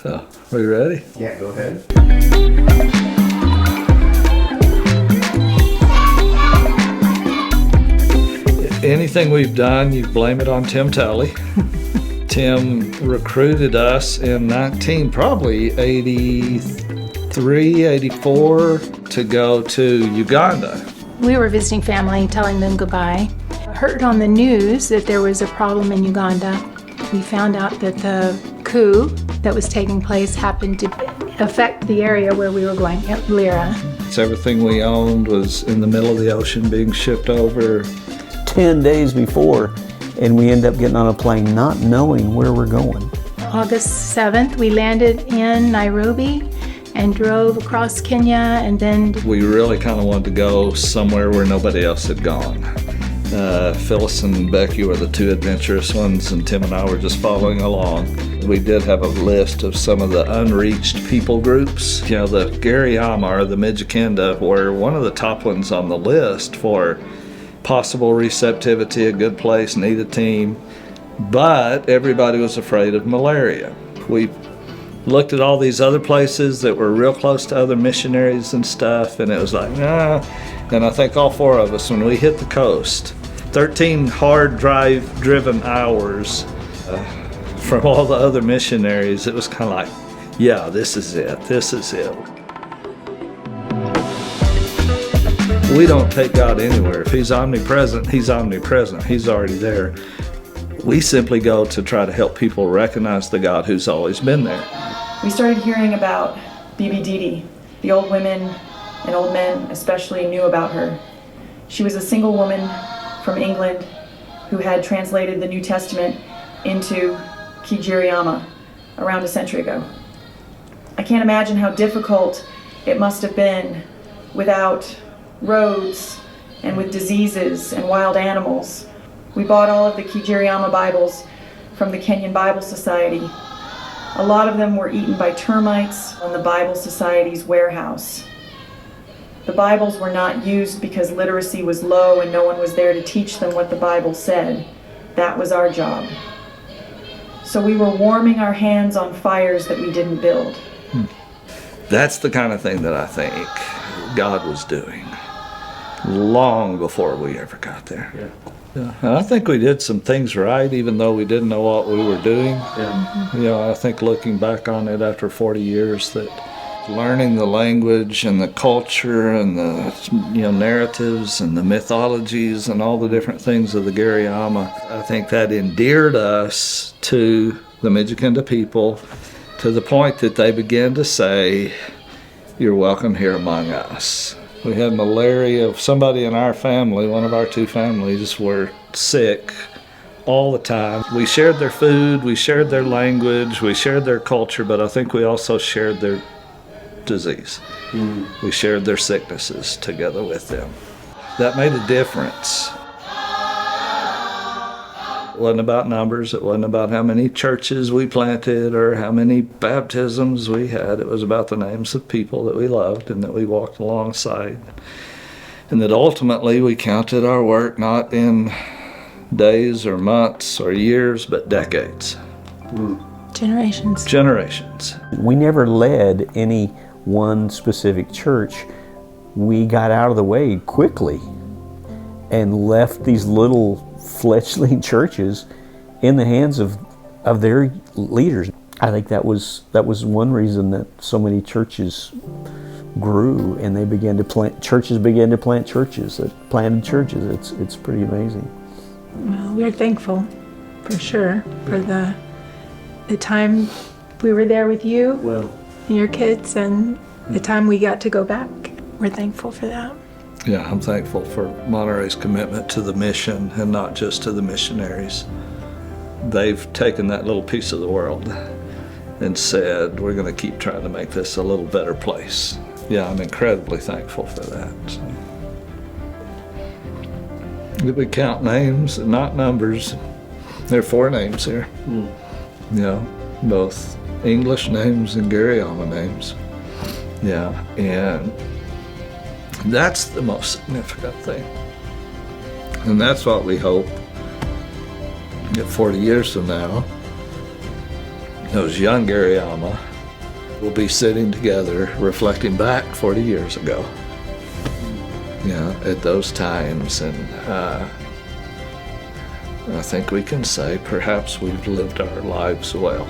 So, are you ready? Yeah, go ahead. Anything we've done, you blame it on Tim Talley. Tim recruited us in probably 83, 84 to go to Uganda. We were visiting family, telling them goodbye. Heard on the news that there was a problem in Uganda. We found out that the coup that was taking place happened to affect the area where we were going, at Lira. Everything we owned was in the middle of the ocean being shipped over. 10 days before, and we end up getting on a plane not knowing where we're going. August 7th, we landed in Nairobi and drove across Kenya, and then We really kind of wanted to go somewhere where nobody else had gone. Phyllis and Becky were the two adventurous ones, and Tim and I were just following along. We did have a list of some of the unreached people groups. You know, the Gariama or the Mijikenda were one of the top ones on the list for possible receptivity, a good place, need a team, but everybody was afraid of malaria. We looked at all these other places that were real close to other missionaries and stuff, and it was like, nah. And I think all four of us, when we hit the coast, 13 hard driven hours from all the other missionaries, it was kind of like, yeah, this is it. We don't take God anywhere. If He's omnipresent, He's omnipresent. He's already there. We simply go to try to help people recognize the God who's always been there. We started hearing about Bibi Didi. The old women and old men especially knew about her. She was a single woman from England who had translated the New Testament into Kijiriama around a century ago. I can't imagine how difficult it must have been without roads and with diseases and wild animals. We bought all of the Kijiriama Bibles from the Kenyan Bible Society. A lot of them were eaten by termites in the Bible Society's warehouse. The Bibles were not used because literacy was low and no one was there to teach them what the Bible said. That was our job. So we were warming our hands on fires that we didn't build. That's the kind of thing that I think God was doing long before we ever got there. Yeah. And I think we did some things right, even though we didn't know what we were doing. Yeah. You know, I think looking back on it after 40 years, that learning the language and the culture and the narratives and the mythologies and all the different things of the Gariama, I think that endeared us to the Mijikenda people to the point that they began to say, "You're welcome here among us." We had malaria. Somebody in our family, one of our two families, were sick all the time. We shared their food, we shared their language, we shared their culture, but I think we also shared their disease. We shared their sicknesses together with them. That made a difference. It wasn't about numbers. It wasn't about how many churches we planted or how many baptisms we had. It was about the names of people that we loved and that we walked alongside. And that ultimately we counted our work not in days or months or years, but decades. Generations. We never led any one specific church. We got out of the way quickly and left these little fledgling churches in the hands of their leaders. I think that was one reason that so many churches grew, and they began to plant churches that planted churches. It's pretty amazing. well, we're thankful for sure for the time we were there with you and your kids, and the time we got to go back. We're thankful for that. Yeah, I'm thankful for Monterey's commitment to the mission and not just to the missionaries. They've taken that little piece of the world and said, we're going to keep trying to make this a little better place. Yeah, I'm incredibly thankful for that. So. We count names and not numbers. There are 4 names here. You know, both English names and Gariama names. Yeah, and that's the most significant thing. And that's what we hope that 40 years from now, those young Gariama We'll be sitting together reflecting back 40 years ago, at those times, and I think we can say perhaps we've lived our lives well.